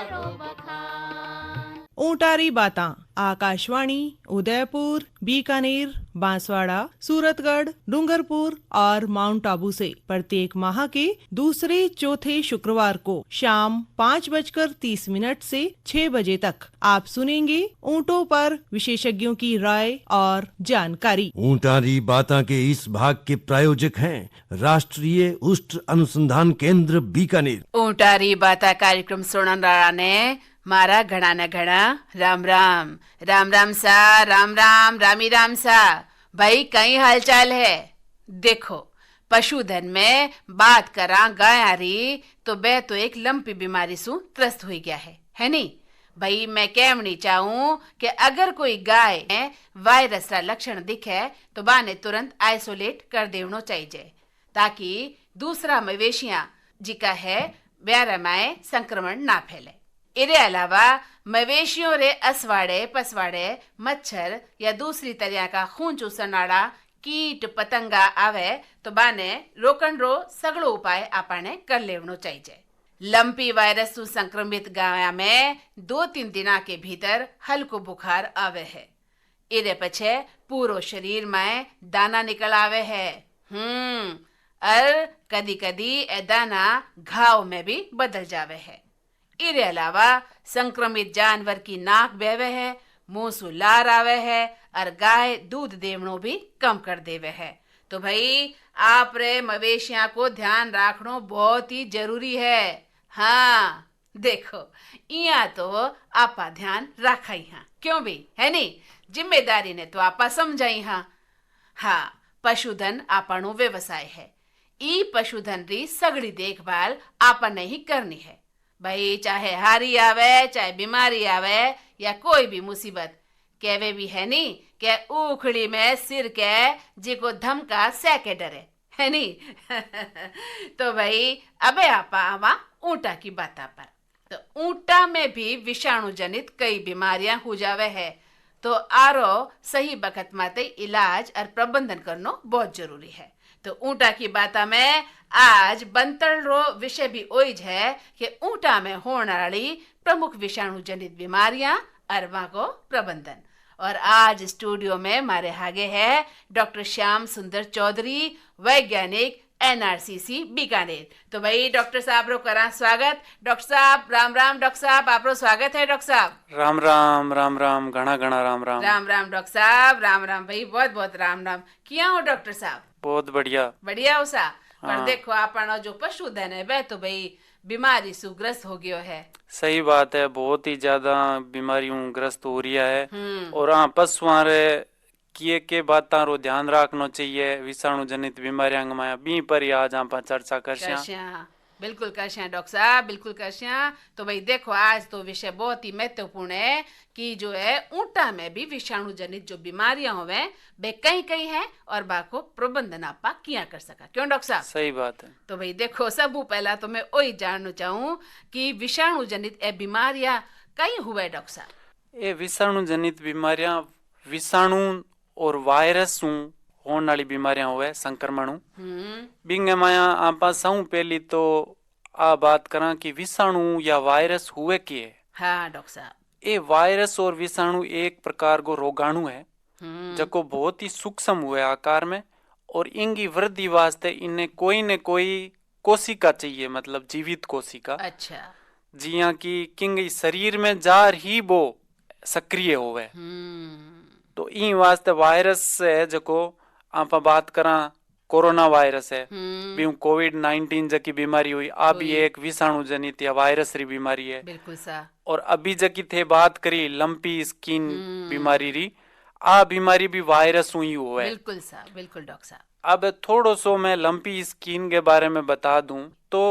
करो बखान। ऊंटारी बातां आकाशवाणी उदयपुर, बीकानेर, बांसवाड़ा, सूरतगढ़, डूंगरपुर और माउंट आबू से प्रत्येक माह के दूसरे चौथे शुक्रवार को शाम 5:30 से 6 बजे तक आप सुनेंगे ऊँटों पर विशेषज्ञों की राय और जानकारी। ऊंटारी बातां के इस भाग के प्रायोजक हैं राष्ट्रीय उष्ट अनुसंधान केंद्र बीकानेर। ऊंटारी बाता कार्यक्रम सुननारा ने मारा घड़ा न घड़ा राम राम राम राम सा राम राम रामी राम सा। भाई कई हालचाल है। देखो पशुधन में बात करा गाय री तो बे तो एक लंपी बीमारी सु त्रस्त हो गया है नहीं भाई। मैं कहनी चाहूं कि अगर कोई गाय में वायरस रा लक्षण दिखे तो बाने तुरंत आइसोलेट कर देवनो चाहिए ताकि दूसरा मवेशियां जिका है ब्यारा में संक्रमण ना फैले। इरे अलावा मवेशियों रे असवाड़े पसवाड़े मच्छर या दूसरी तरह का खून चूसनाड़ा कीट पतंगा आवे तो बाने रोकन रो सगड़ो उपाय आपने कर लेवनो चाहिए। लंपी वायरस से संक्रमित गाय में 2-3 दिना के भीतर हल्को बुखार आवे है। इरे पछे पूरो शरीर में दाना निकल आवे है। और कदी कदी ए दाना घाव में भी बदल जावे है। इरे अलावा संक्रमित जानवर की नाक बेवे है, मुंह से लार आवे है और गाय दूध देवनो भी कम कर देवे है। तो भाई आप रे मवेशियां को ध्यान रखनो बहुत ही जरूरी है। हाँ देखो इया तो आपा ध्यान रखा ही हाँ क्यों भी है नहीं जिम्मेदारी ने तो आपा समझाई हाँ पशुधन आपनो व्यवसाय है। ई पशुधन री सगड़ी देखभाल आपा ने ही करनी है भाई। चाहे हारी आवे चाहे बीमारी आवे या कोई भी मुसीबत कहवे भी है नी के उखड़ी में सिर के जिको धमका सैके डरे है नी तो भाई अबे आपा आवा ऊंटा की बाता पर। तो ऊंटा में भी विषाणु जनित कई बीमारियां हो जावे है तो आरो सही बखत माते इलाज और प्रबंधन करनो बहुत जरूरी है। तो ऊंटा की बाता में आज बंतल रो विषय भी ओइज है कि ऊंटा में होने वाली प्रमुख विषाणु जनित बीमारियां और को प्रबंधन। और आज स्टूडियो में हमारे आगे है डॉक्टर श्याम सुंदर चौधरी वैज्ञानिक NRCC बीकानेर। तो भाई डॉक्टर साहब रो करा स्वागत। डॉक्टर साहब राम राम। डॉक्टर साहब आप रो स्वागत है। डॉक्टर साहब राम राम राम राम घना घना राम राम राम राम। डॉक्टर साहब राम राम भाई बहुत बहुत राम राम। किया हो डॉक्टर साहब? बहुत बढ़िया बढ़िया हो सा। पर हाँ। देखो आपना जो पशुधन है वह तो भाई बीमारी से ग्रस्त हो गयो है। सही बात है बहुत ही ज्यादा बीमारियों ग्रस्त हो रही है और हाँ पशुआं रे के बातां रो ध्यान रखना चाहिए विषाणु जनित बीमारियां में बी पर ही आज आप चर्चा करशिया। बिल्कुल करशिया डॉक्टर साहब बिल्कुल करशिया। तो भाई देखो आज तो विषय बहुत ही महत्वपूर्ण है कि जो है ऊंटा में भी विषाणु जनित जो बीमारियां होवे वे कई है और बाको प्रबंधन आपा किया कर सका। क्यों डॉक्टर साहब? सही बात है। तो भाई देखो सबू पहला तो मैं वही जानना चाहूँ कि विषाणु जनित ए बीमारियां कई हुए डॉक्टर साहब? ये विषाणु जनित बीमारियां विषाणु और वायरस होने वाली बीमारियां हुए संक्रमण बिंगे माया आपा सहू पहली तो आ बात करा कि विषाणु या वायरस हुए कि हाँ डॉक्टर साहब ये वायरस और विषाणु एक प्रकार को रोगाणु है जको बहुत ही सूक्ष्म हुए आकार में और इनकी वृद्धि वास्ते इन्हें कोई न कोई कोशिका चाहिए मतलब जीवित कोशिका। अच्छा जिया की किंग शरीर में जार ही वो सक्रिय होवे तो इन वास्ते वायरस है जको आप बात करा कोरोना वायरस है कोविड-19 जकी बीमारी हुई आ भी एक विषाणु जनित या वायरस री बीमारी है। बिल्कुल सा। और अभी जकी थे बात करी लंपी स्किन बीमारी री आ बीमारी भी वायरस हुई हुआ है। बिल्कुल सा बिल्कुल डॉक्टर साहब। अब थोड़ो सो मैं लंपी स्किन के बारे में बता दूं तो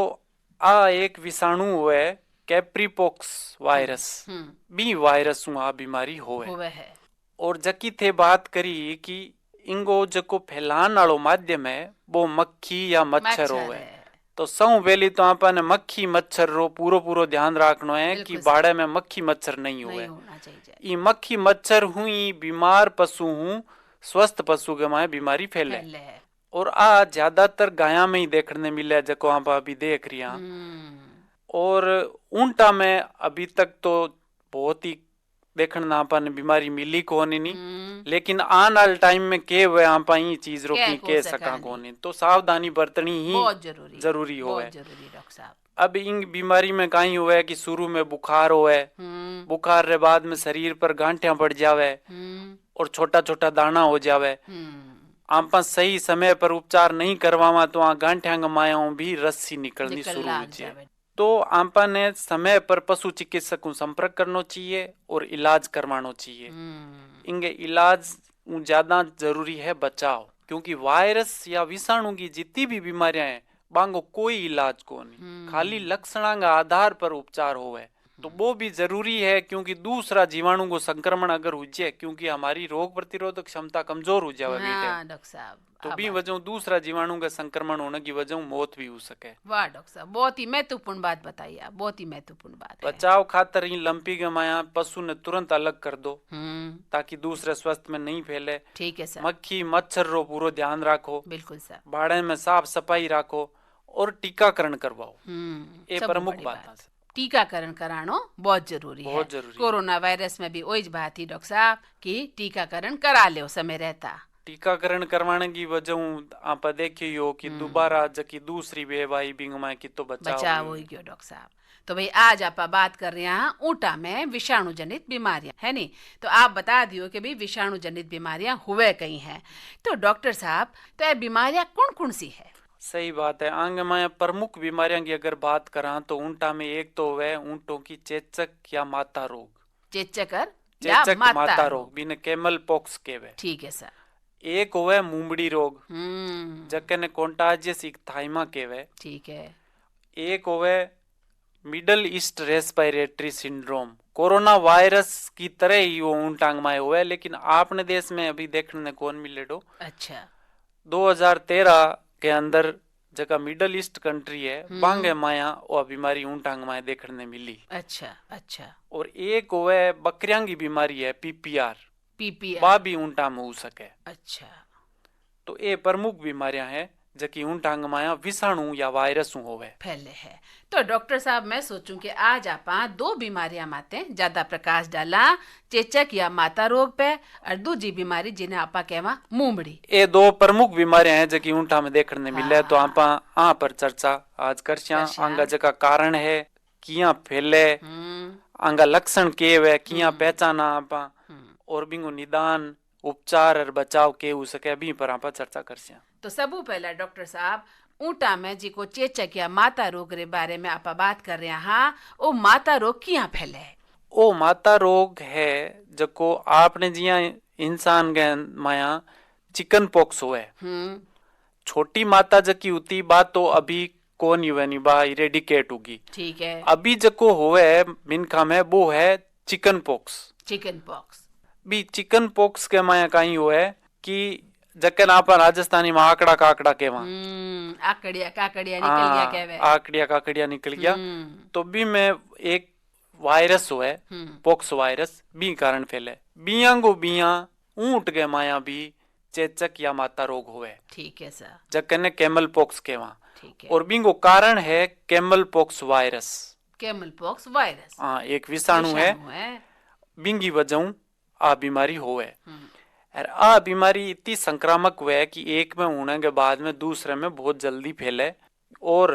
आ एक विषाणु हुआ है कैप्रीपॉक्स वायरस बी वायरस आ बीमारी होवे है। और जकी थे बात करी कि इंगो जको फैलान वालो माध्यम है वो मक्खी या मच्छर होवे तो सौ वेली तो आपने मक्खी मच्छर रो पूरो ध्यान रखनो है कि बाड़े में मक्खी मच्छर नहीं हुए। ई मक्खी मच्छर हुई बीमार पशु हूँ स्वस्थ पशु के माए बीमारी फैले और आ ज्यादातर गाया में ही देखने मिले जको आप अभी देख रही। और ऊंटा में अभी तक तो बहुत ही देखने ना अपन बीमारी मिली कोनी नहीं, लेकिन आने वाले टाइम में के वे आप ये चीज रोकी के सका कोनी, तो सावधानी बरतनी ही बहुत जरूरी हो है। डॉक्टर साहब अब इन बीमारी में कहीं हुआ है कि शुरू में बुखार होए, बुखार रे बाद में शरीर पर गांठियां पड़ जावे और छोटा छोटा दाना हो जावे। आप सही समय पर उपचार नहीं करवावा तो आ गांठियां गमाया भी रस्सी निकलनी शुरू हो जाए। तो आप ने समय पर पशु चिकित्सक को संपर्क करना चाहिए और इलाज करवाना चाहिए। इनके इलाज ज्यादा जरूरी है बचाव, क्योंकि वायरस या विषाणु की जितनी भी बीमारियां हैं बांगो कोई इलाज को नहीं, खाली लक्षण का आधार पर उपचार होवे तो वो भी जरूरी है, क्योंकि दूसरा जीवाणु को संक्रमण अगर हो जाए, क्योंकि हमारी रोग प्रतिरोधक क्षमता कमजोर हो जाए डॉक्टर साहब, तो भी वजह दूसरा जीवाणु का संक्रमण होने की वजह मौत भी हो सके। वाह डॉक्टर साहब, बहुत ही महत्वपूर्ण बात बताई आप, बहुत ही महत्वपूर्ण बात है। बचाव खातर ही लंपी के माया पशु ने तुरंत अलग कर दो ताकि दूसरे स्वास्थ्य में नहीं फैले। ठीक है सर। मक्खी मच्छर रो पूरा ध्यान रखो। बिल्कुल सर। बाड़े में साफ सफाई रखो और टीकाकरण करवाओ, ये प्रमुख बात है। टीकाकरण करानो बहुत जरूरी है। कोरोना वायरस में भी वही बात थी डॉक्टर साहब कि टीकाकरण करा ले समय रहता। टीकाकरण करवाने की वजह आप देखी हो कि दोबारा जबकि दूसरी वेव आई बिंगमा की तो बचाव हो गयो डॉक्टर साहब। तो भाई आज आप बात कर रहे हैं ऊँटा में विषाणु जनित बीमारियां है नी, तो आप बता दियो कि भाई विषाणु जनित बीमारियां हुए कई हैं। तो डॉक्टर साहब तो ये बीमारियां कौन कौन सी है? सही बात है। आंग में प्रमुख बीमारियां की अगर बात करा तो ऊंटा में एक तो वह ऊंटों की चेचक या माता रोग। चेचक माता रोग बिन कैमल पॉक्स के वे। ठीक है सर। एक हुआ मुंबड़ी रोग जके ने कॉन्टाजियस इक्थाइमा के वे। ठीक है। एक हुआ middle east respiratory syndrome, corona virus की तरह ही वो ऊंटांग में हुआ है, लेकिन आपने देश में अभी देखने कौन मिले डो। अच्छा। 2013 के अंदर जगह मिडल ईस्ट कंट्री है बांगे माया वो बीमारी ऊंटांग माया देखने मिली। अच्छा अच्छा। और एक वो बकरियां की बीमारी है पीपीआर बा भी ऊंटा में हो सके। अच्छा। तो ये प्रमुख बीमारियां हैं जबकि ऊंटांग माया विषाणु या वायरस होवे फैले है। तो डॉक्टर साहब मैं सोचूं कि आज आप दो बीमारियां माते ज्यादा प्रकाश डाला, चेचक या माता रोग पे और दूसरी बीमारी जिन्हें आपा कहवा मुंबड़ी। ये दो प्रमुख बीमारियां हैं जबकि ऊंटा में देखने मिले। तो आपा पर चर्चा आज करशिया आंगा जका कारण है किया फैले, आंगा लक्षण के वे किया पहचाना आपा और बिंगो निदान उपचार और बचाव के हो सके अभी पर आप चर्चा करसिया। तो सबू पहला डॉक्टर साहब ऊँटा में जी को चेचक या माता रोग रे बारे में आप बात कर रहे हैं, वो माता रोग किया फैले है? ओ माता रोग है जको आपने जिया इंसान के माया चिकन पॉक्स हुए। छोटी माता जकी होती बात तो अभी कौन युवानी बा इरेडिकेट होगी। ठीक है। अभी जको हुए मिनखा में वो है चिकन पॉक्स। चिकन पॉक्स भी चिकन पॉक्स के माया कहीं हुए कि जकन आप राजस्थानी में आकड़ा काकड़ा के वहां आकड़िया काकड़िया निकल गया कहवे। आकड़िया काकड़िया निकल गया। तो भी में एक वायरस हुए पॉक्स वायरस बी कारण फैले। बियांगो बिया ऊंट के माया भी चेचक या माता रोग हुए। ठीक है सर। जकन कैमल पॉक्स के वहां। ठीक है। और बिंगो कारण है camel pox virus. Camel pox virus हाँ एक विषाणु है बिंगी वजह आ बीमारी होवे। और आ बीमारी इतनी संक्रामक हुआ है कि एक में होने के बाद में दूसरे में बहुत जल्दी फैले और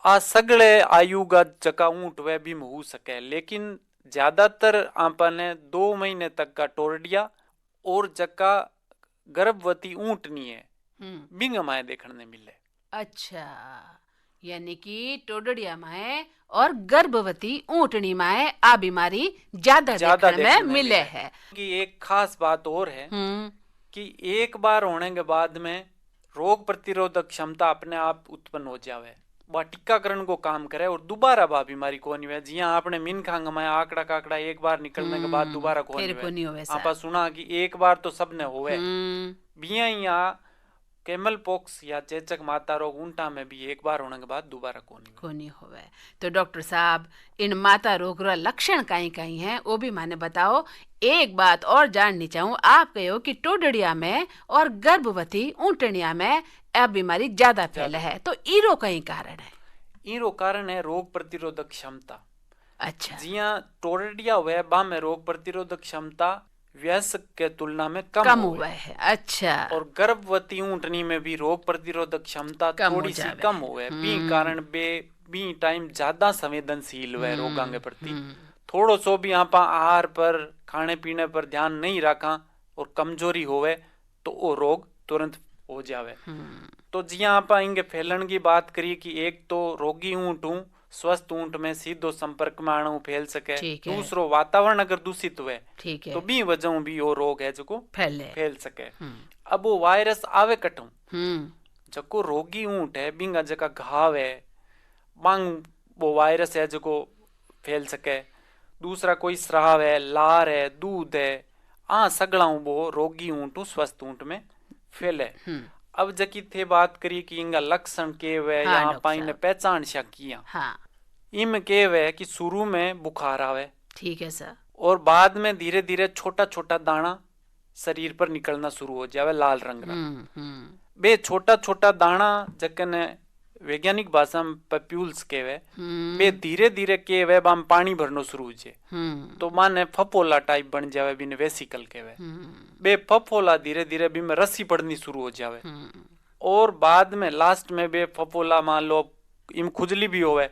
आ सगले आयु का जका ऊंट वह भी हो सके। लेकिन ज्यादातर आपने 2 महीने तक का टोरडिया और जका गर्भवती ऊंट नहीं है बिंग माए देखने मिले। अच्छा, यानी कि टोडड़िया माए और गर्भवती ऊंटनी माए आ बीमारी ज्यादा देखने में मिले है। कि एक खास बात और है कि एक बार होने के बाद में रोग प्रतिरोधक क्षमता अपने आप उत्पन्न हो जावे, वह टीकाकरण को काम करे और दोबारा बा बीमारी को नहीं हुए। जिया आपने मिन खांग में आकड़ा काकड़ा एक बार निकलने के बाद दोबारा को नहीं हुए। आपा सुना कि एक बार तो सबने हुए बिया यहाँ कैमल पॉक्स या चेचक माता रोग ऊंटा में भी एक बार होने के बाद दोबारा को नहीं हुए। तो डॉक्टर साहब इन माता रोग रा लक्षण कहीं कहीं हैं वो भी माने बताओ। एक बात और जाननी चाहूँ, आप कहो कि टोडड़िया में और गर्भवती ऊंटनिया में अब बीमारी ज्यादा फैले है, तो इरो कहीं कारण है? ईरो कारण है रोग प्रतिरोधक क्षमता। अच्छा, जिया टोरडिया हुए बा में रोग प्रतिरोधक क्षमता वयस्क के तुलना में कम हुआ है। अच्छा, और गर्भवती ऊंटनी में भी रोग प्रतिरोधक क्षमता थोड़ी सी कम हुए बी कारण बी टाइम ज्यादा संवेदनशील हुए रोगां के प्रति। थोड़ो सो भी आप आहार पर खाने पीने पर ध्यान नहीं रखा और कमजोरी होवे तो वो रोग तुरंत हो जावे। तो जिया आप इंगे फैलन की बात करी कि एक तो रोगी ऊंट हूँ स्वस्थ ऊंट में सीधो संपर्क में आना फैल सके, दूसरो वातावरण अगर दूषित हुए तो भी वजह भी वो रोग है जो फैल सके। अब वो वायरस आवे कटू जको रोगी ऊंट है बिंगा जका घाव है मांग वो वायरस है जो फैल सके। दूसरा कोई स्राव है, लार है, दूध है, सगड़ा वो रोगी ऊंट स्वस्थ ऊंट में फैले। अब जकी थे बात करी कि इनका लक्षण के वे यहाँ पाई ने पहचान शकिया। इम के वे कि शुरू में बुखार आवे, ठीक है सर, और बाद में धीरे धीरे छोटा छोटा दाना शरीर पर निकलना शुरू हो जावे लाल रंग का। बे छोटा छोटा दाना जकन वैज्ञानिक भाषा में पप्यूल्स केवे बे धीरे धीरे केवे बाम पानी भरनो शुरू हो जे तो माने फपोला टाइप बन जावे बिन वेसिकल केवे। बे फपोला धीरे धीरे भी में रस्सी पड़नी शुरू हो जावे और बाद में लास्ट में बे फपोला मान लो इम खुजली भी होवे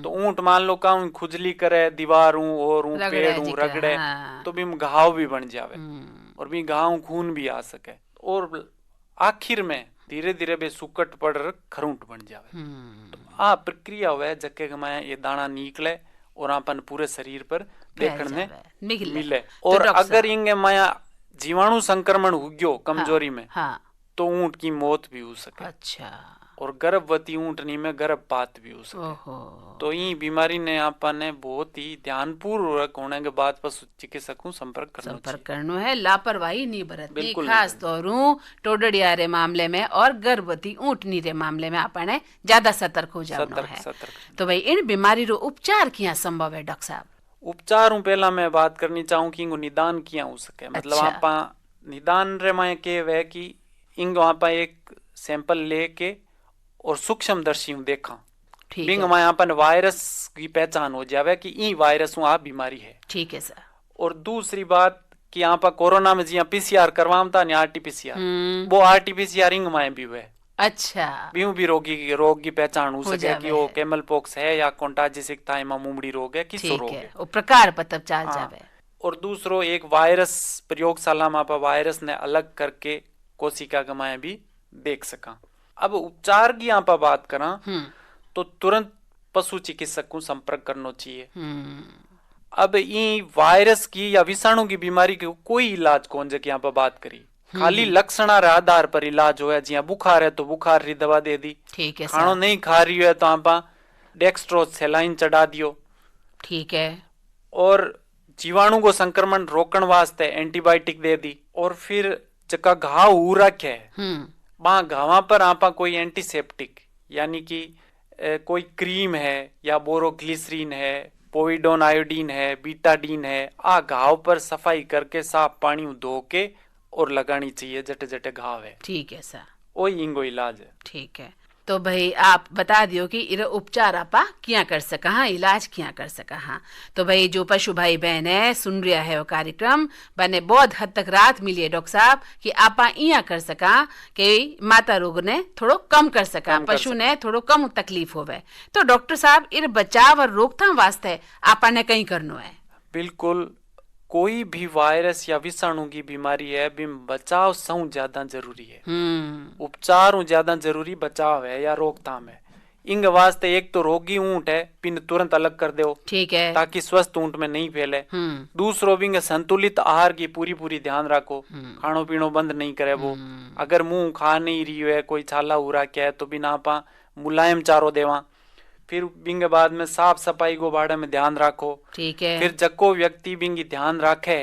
तो ऊंट मान लो का खुजली करे दीवारों और पेड़ रगड़े तो भी घाव भी बन जावे और भी घाव खून भी आ सके और आखिर में धीरे धीरे बे सुकट पड़ खरूंट बन जावे। तो आ प्रक्रिया हुए जके गमाया ये दाना निकले और अपन पूरे शरीर पर देखने मिले। और अगर इंगे माया जीवाणु संक्रमण हो गयो कमजोरी में तो ऊंट की मौत भी हो सके। अच्छा, और गर्भवती ऊंटनी में गर्भपात भी हो सके। तो ये बीमारी ने आपने बहुत ही ध्यानपूर्वक होने के बाद पशु चिकित्सक को संपर्क करना है। लापरवाही नहीं बरतनी, खास तौर टोडड़िया रे मामले में और गर्भवती ऊंटनी रे मामले में आपने ज्यादा सतर्क हो जाना है। तो भाई इन बीमारी रो उपचार किया संभव है डॉक्टर साहब? उपचार पहला मैं बात करनी चाहूँ कि इनको निदान किया हो सके। मतलब आप निदान रे में के वे कि इंगो आप एक सैंपल लेके और सूक्ष्म दर्शी देखा बिंग में अपन वायरस की पहचान हो जावे कि ई वायरस आ बीमारी है। ठीक है सर। और दूसरी बात कि यहाँ पर कोरोना में जिया पीसीआर करवाम था आरटीपीसीआर वो आरटीपीसीआर इंग में भी हुए। अच्छा, भी रोग की पहचान हो सके कि वो कैमल पॉक्स है या कॉन्टाजिसिक था मुमड़ी रोग है किस रोग है वो प्रकार पता चल जावे। और दूसरो एक वायरस प्रयोगशाला में वायरस ने अलग करके कोशिका गमाए भी देख सका। अब उपचार की यहाँ पर बात करा तो तुरंत पशु चिकित्सक को संपर्क करना चाहिए। अब ये वायरस की या विषाणु की बीमारी की कोई इलाज कौन जब यहाँ पर बात करी खाली लक्षण आधार पर इलाज हो जिया बुखार है तो बुखार री दवा दे दी, ठीक है, खानो नहीं खा रही है तो आप डेक्स्ट्रोज सेलाइन चढ़ा दियो, ठीक है, और जीवाणु को संक्रमण रोकने वास्ते एंटीबायोटिक दे दी। और फिर जका घाव हो रखे वहां घावा पर आपा कोई एंटीसेप्टिक यानी कि कोई क्रीम है या बोरोग्लिसरीन है, पोविडोन आयोडीन है, बीटाडीन है, घाव पर सफाई करके साफ पानी धो के और लगानी चाहिए जटे जटे घाव है। ठीक है सर, वही इंगो इलाज है। ठीक है, तो भाई आप बता दियो कि इरा उपचार आपा क्या कर सका, हाँ इलाज क्या कर सका। हाँ तो भाई जो पशु भाई बहन है सुन रहा है वो कार्यक्रम बने बहुत हद तक राहत मिली है डॉक्टर साहब कि आपा इया कर सका कि माता रोग ने थोड़ो कम कर सका, पशु ने थोड़ो कम तकलीफ होवे। तो डॉक्टर साहब इन बचाव और रोकथाम वास्ते आपा ने कहीं करनो है? बिल्कुल, कोई भी वायरस या विषाणु की बीमारी है बिम बचाव सौ ज्यादा जरूरी है। उपचार ज्यादा जरूरी बचाव है या रोकथाम है। इंग वास्ते एक तो रोगी ऊंट है पिन तुरंत अलग कर दो, ठीक है, ताकि स्वस्थ ऊंट में नहीं फैले। दूसरो बिंग संतुलित आहार की पूरी ध्यान रखो, खानो पीनो बंद नहीं करे वो। अगर मुंह खा नहीं रही है कोई छाला उरा क्या है तो बिना आपा मुलायम चारो देवा। फिर बिंग बाद में साफ सफाई को बारे में ध्यान रखो, ठीक है। फिर जको व्यक्ति बिंग ध्यान रखे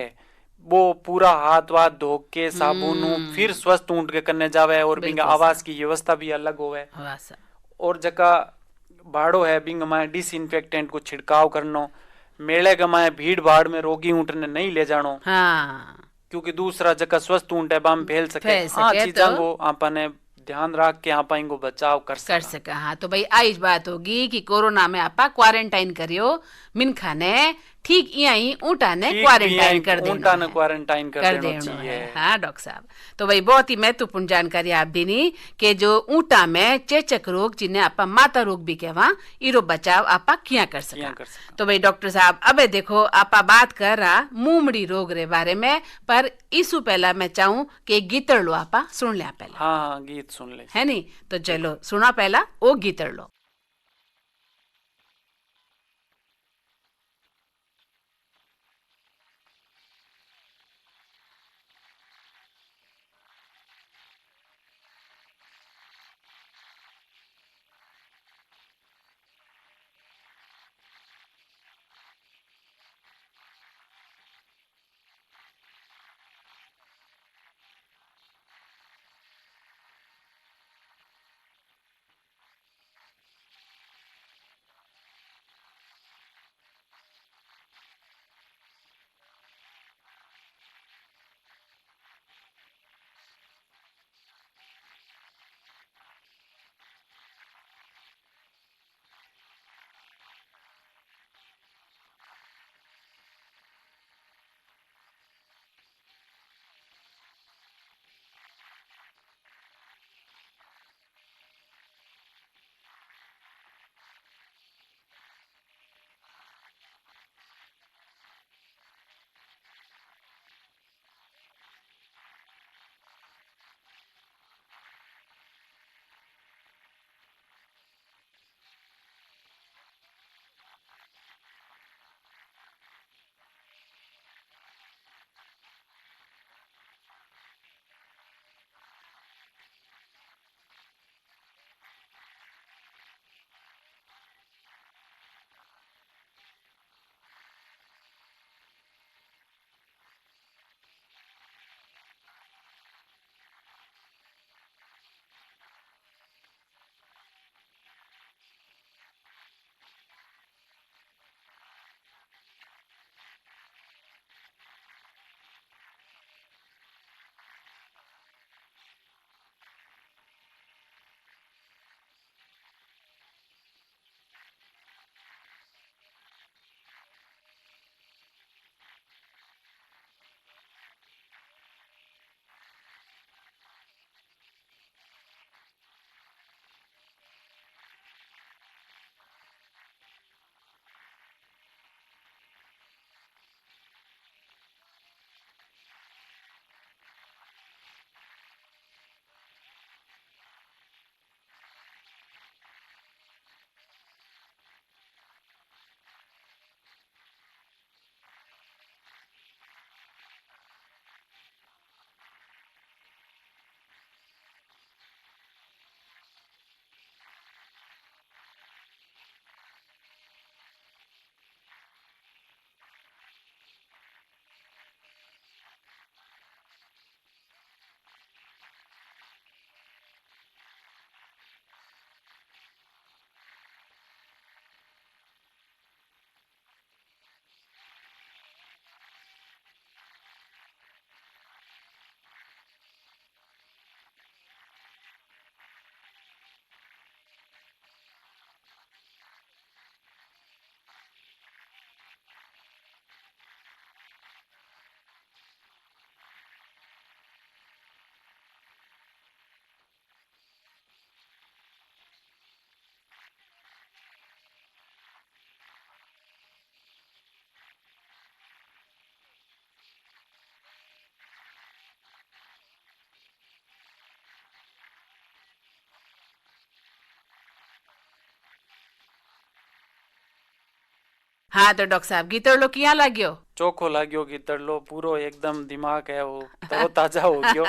वो पूरा हाथ वाथ धो के साबुन फिर स्वस्थ ऊंट के करने जावे और बिंग आवास की व्यवस्था भी अलग होवे। और जका बाड़ो है बिंग माए डिसइंफेक्टेंट को छिड़काव करनो, मेले गमाए भीड़ भाड़ में रोगी ऊंट ने नहीं ले जानो। क्योंकि दूसरा जका स्वस्थ ऊंट है बाम फैल सके। हाँ चीजा को आपने ध्यान रख के आप इनको बचाव कर सका। हाँ तो भाई आई बात होगी कि कोरोना में आप क्वारंटाइन करियो, मिनखा ने ठीक यही ऊँटा ने क्वारंटाइन कर देना, क्वारंटाइन कर देना चाहिए। हाँ डॉक्टर साहब, तो भाई बहुत ही महत्वपूर्ण जानकारी आप देनी कि जो ऊँटा में चेचक रोग जिन्हें आप माता रोग भी कहवा, इरो बचाव आप क्या कर सका। तो भाई डॉक्टर साहब अब देखो आप बात कर रहा मुमड़ी रोग रे बारे में, पर इसु पहला मैं चाहूँ कि गीतड़ लो आप सुन लिया पहले। हाँ गीत सुन ले है नी, तो चलो सुना पहला वो गीतड़ लो। हाँ तो डॉक्टर साहब गीतड़लो किया लाग्यो? चोखो लाग्यो गीतड़लो, पूरो एकदम दिमाग है वो तरो ताजा हो गयो।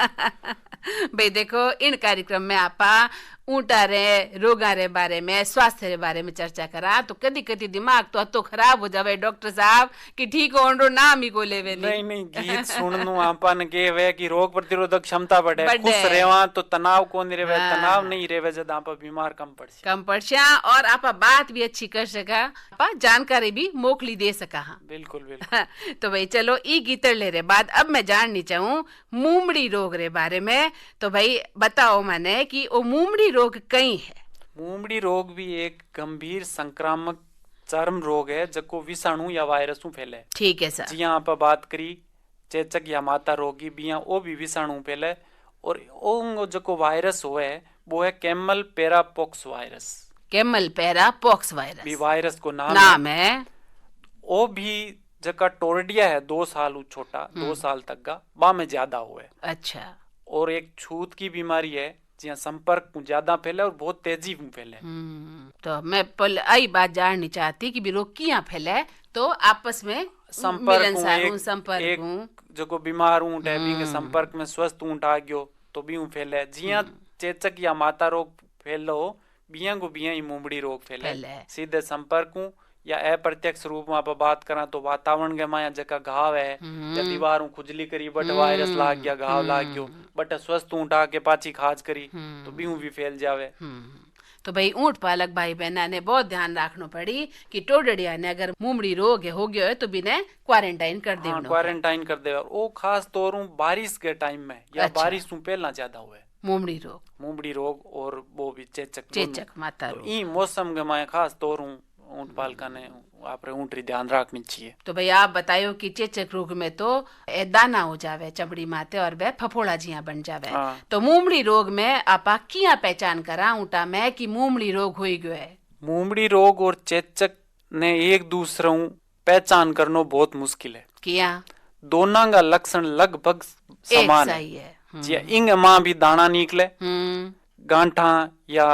भाई देखो इन कार्यक्रम में आपा ऊँटा रे रोगा रे बारे में स्वास्थ्य रे बारे में चर्चा करा तो कदी कदी दिमाग तो खराब हो जावे डॉक्टर साहब कि ठीक हो नाम ही को लेवे नहीं गीत सुननु आपन के वे कि रोग प्रतिरोधक क्षमता बढ़े, खुश रेवा तो तनाव को नहीं रेवे, तनाव नहीं रेवे जद आप बीमार कम पड़छा और आप बात भी अच्छी कर सका, आप जानकारी भी मोकली दे सका। बिल्कुल बिल्कुल। तो भाई चलो ई गीतर ले रे बाद अब मैं जाननी चाहूँ मुमड़ी रोग रे बारे में। तो भाई बताओ मने कि वो मुमड़ी रोग कई है। मुमड़ी रोग भी एक गंभीर संक्रामक चर्म रोग है जको विषाणु या वायरस फैले। ठीक है सर। जी आप बात करी चेचक या माता रोगी बिया वो भी विषाणु फैले और वो जको वायरस हुए वो है कैमल पेरापॉक्स वायरस। कैमल पेरापॉक्स वायरस भी वायरस को नाम है। वो भी जका टोरडिया है 2 साल छोटा 2 साल तक का बा में ज्यादा हुए। अच्छा। और एक छूत की बीमारी है जिया संपर्क ज्यादा फैले और बहुत तेजी में फैले। तो मैं आई बात जाननी चाहती कि भी रोग किया फैले तो आपस में संपर्क जो बीमार ऊंट है भी के संपर्क में स्वस्थ ऊंट आ गयो तो भी फैले। जिया चेचक या माता रोग फैलो बिया को बिया ही मुमड़ी रोग फैले सीधे संपर्क या अप्रत्यक्ष रूप में आप बात करा तो वातावरण के माया जका घाव है या दीवारों खुजली करी बट वायरस लाग गया घाव लाग गयो बट स्वस्थ ऊंट आके पाची खाज करी तो भी भी फैल जावे। तो भाई ऊंट पालक भाई बहना ने बहुत ध्यान रखना पड़ी कि टोडड़िया ने अगर मुमड़ी रोग हो गयो है तो बिने क्वारंटाइन कर दे। क्वारंटाइन कर दे। वो खास तौर बारिश के टाइम में या बारिश से पहला ज्यादा हुए मुमड़ी रोग और वो भी चेचक माता रोग। ई मौसम के माया खास तौर ऊंट पालका ने आप ऊंटरी ध्यान रखनी चाहिए। तो भाई आप बतायो कि चेचक रोग में तो दाना हो जावे चमड़ी माते और वह फफोड़ा जिया बन जावे। तो मुमड़ी रोग में आपा किया पहचान करा ऊंटा में कि मुमड़ी रोग हो गयो है। मुमड़ी रोग और चेचक ने एक दूसरे पहचान करना बहुत मुश्किल है। किया दोनों का लक्षण लगभग समान है। जी इंग मां भी दाना निकले गांठा या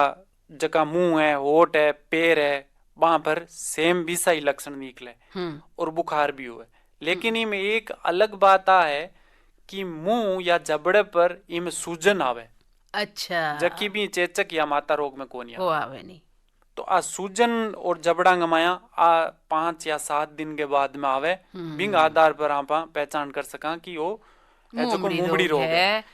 जका मुंह है होठ है पैर है वहां पर सेम भी सही लक्षण निकले और बुखार भी हुए। लेकिन इनमें एक अलग बात आ है कि मुंह या जबड़े पर इनमें सूजन आवे। अच्छा। जबकि भी चेचक या माता रोग में कोनी आवे नहीं। तो आ सूजन और जबड़ा गमाया 5 या 7 दिन के बाद में आवे बिंग आधार पर आप पहचान कर सका कि वो मुमड़ी रोग है।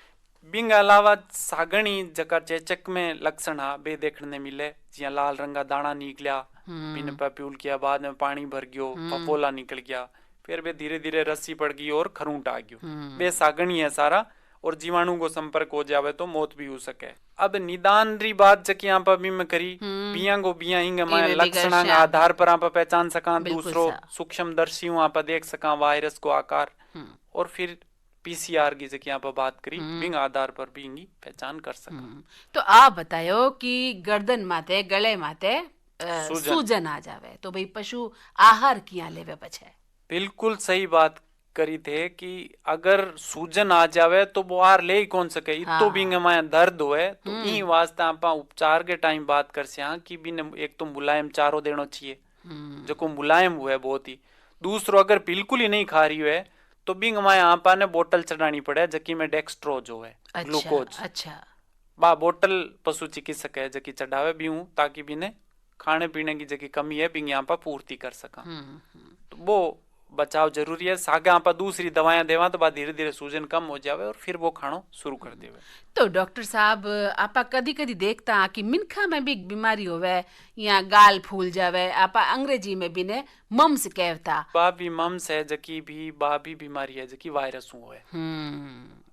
बिंग अलावा सागणी जका चेचक में लक्षण बे देखने मिले जिया लाल रंगा दाना निकलिया बिन प्यूल किया बाद में पानी भर गयो फफोला निकल गया फिर वे धीरे धीरे रस्सी पड़ गई और खरूंट आ गयो बे सागणी है सारा और जीवाणु को संपर्क हो जावे तो मौत भी हो सके। अब निदान री बात जकी आप अभी में करी बिया को बिया इंग माया लक्षण के आधार पर आप पहचान सका दूसरो सूक्ष्म दर्शी आप देख सका वायरस को आकार और फिर पीसीआर की जगह आप बात करी बिंग आधार पर भी इंगी पहचान कर सका। तो आप बतायो कि गर्दन माते गले माते सूजन आ जावे तो भाई पशु आहार किया लेवे बचे। बिल्कुल सही बात करी थे कि अगर सूजन आ जावे तो वो आहार ले ही कौन सके। तो बिंग माया दर्द हुए तो ई वास्ते आप उपचार के टाइम बात कर से कि बिन एक तो मुलायम चारो देना चाहिए जो को मुलायम हुए बहुत ही। दूसरो अगर बिल्कुल ही नहीं खा रही है तो बिंग माया आपा ने बोतल चढ़ानी पड़े जकी में डेक्स्ट्रोज हो ग्लूकोज। अच्छा। बा बोतल पशु चिकित्सक है जकी चढ़ावे भी हूँ ताकि बिने खाने पीने की जकी कमी है बिंग यहाँ पर पूर्ति कर सका। तो वो बचाव जरूरी है। सागे आप दूसरी दवाएं देवा तो बाद धीरे धीरे सूजन कम हो जावे और फिर वो खानो शुरू कर देवे। तो डॉक्टर साहब आपा कदी कदी देखता कि मिनखा में भी बीमारी होवे या गाल फूल जावे आपा अंग्रेजी में भी ने मम्स कहता बाबी मम्स है जकी भी बाबी बीमारी है जकी वायरस हुए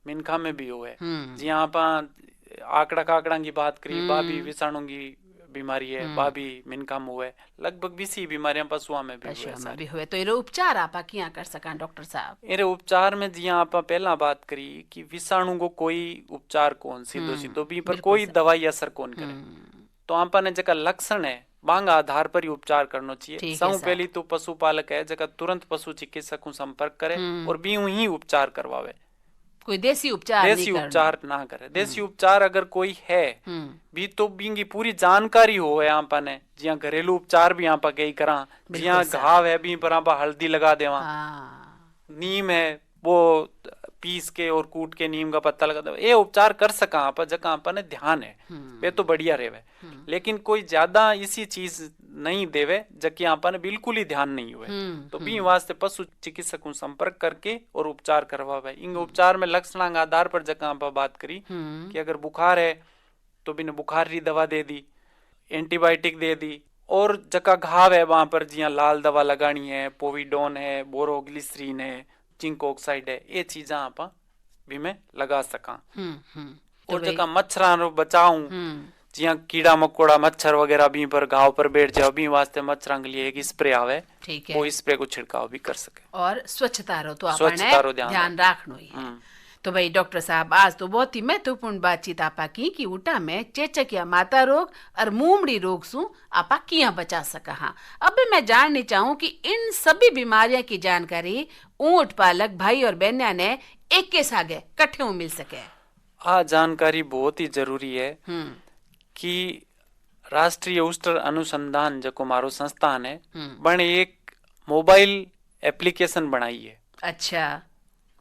मिनखा में भी हुए। जी आप आंकड़ा काकड़ा की बात करी बाबी विषाणु की बीमारी है बाबी मिनका में हुए लगभग 20 बीमारियां पशुओं में भी हुए। तो इरे उपचार आपा किया कर सका डॉक्टर साहब? इरे उपचार में जिया आप पहला बात करी कि विषाणु को कोई उपचार कौन सीधो भी पर कोई दवाई असर कौन करे। तो आपा ने जका लक्षण है बांग आधार पर ही उपचार करना चाहिए। सब पहली तो पशुपालक है जका तुरंत पशु चिकित्सक को संपर्क करे और भी ही उपचार करवावे। कोई देसी उपचार ना करे। देसी उपचार अगर कोई है भी तो बिंगी पूरी जानकारी हो यहाँ ने जिया घरेलू उपचार भी यहाँ कई करा जिया घाव है भी पर हल्दी लगा देवा नीम है वो पीस के और कूट के नीम का पत्ता लगा दे ये उपचार कर सका आप जगह आप ने ध्यान है वे तो बढ़िया रहे। लेकिन कोई ज्यादा इसी चीज नहीं देवे जबकि आप ने बिल्कुल ही ध्यान नहीं हुए तो भी वास्ते पशु चिकित्सक को संपर्क करके और उपचार करवावे। इन उपचार में लक्षण आधार पर जगह आप बात करी कि अगर बुखार है तो बिना बुखार री दवा दे दी एंटीबायोटिक दे दी और जका घाव है वहां पर जिया लाल दवा लगानी है, पोविडोन है, बोरोग्लिसरीन है, जिंक ऑक्साइड है, ये चीजा आप भी में लगा सका। और जका मच्छरां रो बचाऊं, जिया कीड़ा मकोड़ा मच्छर वगैरह भी पर घाव पर बैठ जाओ, भी वास्ते मच्छरां के लिए एक स्प्रे आवे, वो स्प्रे को छिड़काव भी कर सके। और स्वच्छता रो तो आपने ध्यान रखनो ही है। तो भाई डॉक्टर साहब, आज तो बहुत ही महत्वपूर्ण बातचीत आपा की कि ऊटा में चेचक या माता रोग और मुमड़ी रोग सु आपा किया बचा सका। हाँ, अब मैं जाननी चाहूँ कि इन सभी बीमारियों की जानकारी ऊंट पालक भाई और बहनिया ने एक के सागे कट्ठे मिल सके। आ जानकारी बहुत ही जरूरी है कि राष्ट्रीय उष्टर अनुसंधान जो मारो संस्थान है बने एक मोबाइल एप्लीकेशन बनाई है। अच्छा,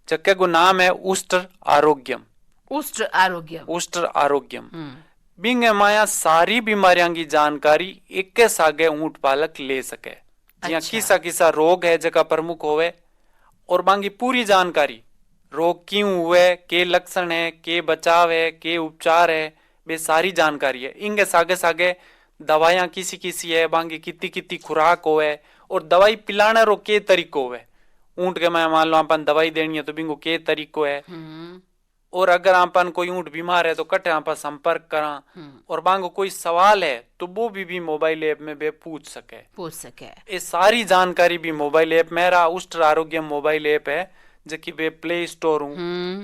जके को नाम है उष्टर आरोग्यम। उष्टर आरोग्यम, उष्टर आरोग्यम। बिंग माया सारी बीमारियां की जानकारी एक के सागे ऊंट पालक ले सके। जिया किसा किसा रोग है जका प्रमुख होवे और बांगी पूरी जानकारी, रोग क्यों हुए, के लक्षण है, के बचाव है, के उपचार है, वे सारी जानकारी है। इंगे सागे सागे दवाइयां किसी किसी है, बांगी कितनी कितनी खुराक होवे और दवाई पिलाने रो के तरीको होवे। ऊंट के मैं मान लो अपन दवाई देनी है तो बिंगो के तरीको है, और अगर अपन कोई ऊंट बीमार है तो कटे आप संपर्क करा, और बांगो कोई सवाल है तो वो भी मोबाइल ऐप में बे पूछ सके। ये सारी जानकारी भी मोबाइल ऐप, मेरा उष्टर आरोग्य मोबाइल ऐप है जो बे प्ले स्टोर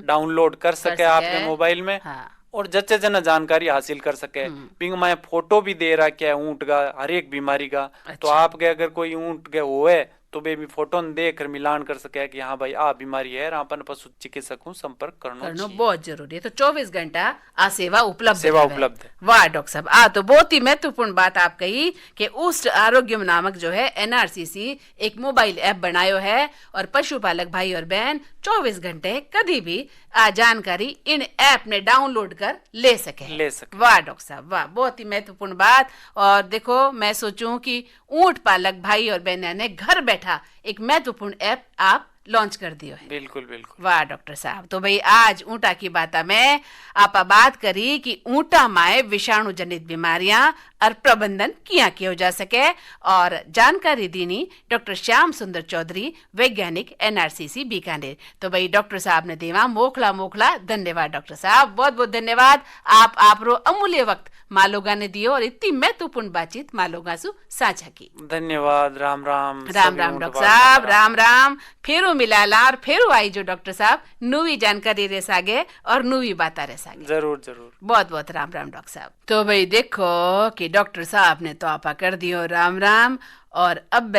डाउनलोड कर सके आपके मोबाइल में। हाँ। और जच्चे जना जानकारी हासिल कर सके। बिंग मैं फोटो भी दे रहा क्या ऊंट का हर एक बीमारी का। अच्छा। तो आप के अगर कोई ऊंट के होए तो बे भी फोटो देख कर मिलान कर सके कि हाँ भाई आ बीमारी है, अपन पशु चिकित्सक को संपर्क करना बहुत जरूरी है। तो 24 घंटा आ सेवा उपलब्ध है। वाह डॉक्टर साहब, आ तो बहुत ही महत्वपूर्ण बात आप कही कि उष्ट आरोग्यम नामक जो है एनआरसीसी एक मोबाइल ऐप बनायो है और पशुपालक भाई और बहन 24 घंटे कभी भी आ जानकारी इन ऐप ने डाउनलोड कर ले सके। वाह डॉक्टर साहब, वाह, बहुत ही महत्वपूर्ण बात। और देखो, मैं सोचूं कि ऊंट पालक भाई और बहन ने घर बैठा एक महत्वपूर्ण ऐप आप लॉन्च कर दियो है। बिल्कुल। वाह डॉक्टर साहब, तो भाई आज ऊंटा की बात में आपा बात करी कि ऊंटा माए विषाणु जनित बीमारियां और प्रबंधन किया जा सके, और जानकारी दीनी डॉक्टर श्याम सुंदर चौधरी, वैज्ञानिक एनआरसीसी बीकानेर। तो भाई डॉक्टर साहब ने देवा मोखला धन्यवाद। डॉक्टर साहब बहुत बहुत धन्यवाद, आप रो अमूल्य वक्त मालोगा ने दियो और इतनी महत्वपूर्ण बातचीत मालोगा सु साझा की। धन्यवाद। राम राम डॉक्टर साहब, राम। फेरू मिलाला और फेरू आई जो डॉक्टर साहब नूवी जानकारी रे सागे और नूवी बाता रे सागे। जरूर। बहुत बहुत राम डॉक्टर साहब। तो भाई देखो कि डॉक्टर साहब ने तो आपा कर दियो राम। और अब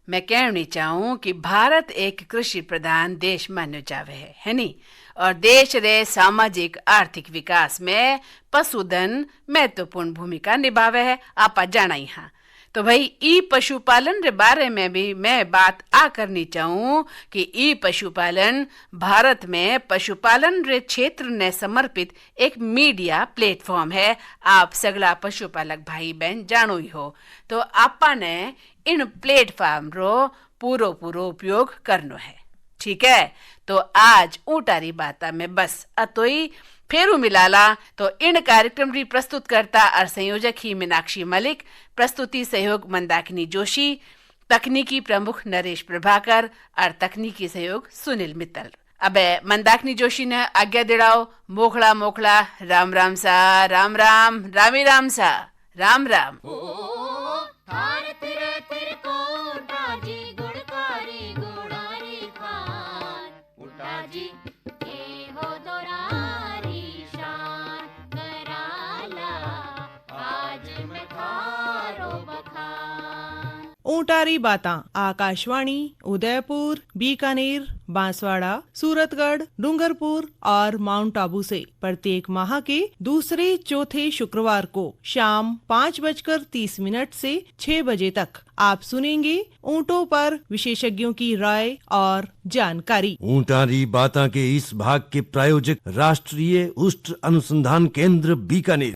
मैं कहनी चाहूँ कि भारत एक कृषि प्रधान देश मानो जावे है नी, और देश रे सामाजिक आर्थिक विकास में पशुधन महत्वपूर्ण भूमिका निभावे है, आपा जाना ही। हाँ, तो भाई ई पशुपालन रे बारे में भी मैं बात आ करनी चाहूँ कि ई पशुपालन भारत में पशुपालन रे क्षेत्र ने समर्पित एक मीडिया प्लेटफॉर्म है। आप सगला पशुपालक भाई बहन जानो ही हो, तो आपा ने इन प्लेटफॉर्म रो पूरो उपयोग करनो है। ठीक है, तो आज ऊटारी बाता में बस अतोई फेरू मिलाला। तो इन कार्यक्रम की प्रस्तुत करता और संयोजक ही मीनाक्षी मलिक, प्रस्तुति सहयोग मंदाकिनी जोशी, तकनीकी प्रमुख नरेश प्रभाकर और तकनीकी सहयोग सुनील मित्तल। अब मंदाकिनी जोशी ने आज्ञा दिड़ाओ। मोखला राम सा, राम रामी राम सा, राम। ऊंटारी बातां आकाशवाणी उदयपुर, बीकानेर, बांसवाड़ा, सूरतगढ़, डूंगरपुर और माउंट आबू से प्रत्येक माह के दूसरे चौथे शुक्रवार को शाम 5:30 से 6 बजे तक आप सुनेंगे ऊंटों पर विशेषज्ञों की राय और जानकारी। ऊंटारी बातां के इस भाग के प्रायोजक राष्ट्रीय उष्ट अनुसंधान केंद्र बीकानेर।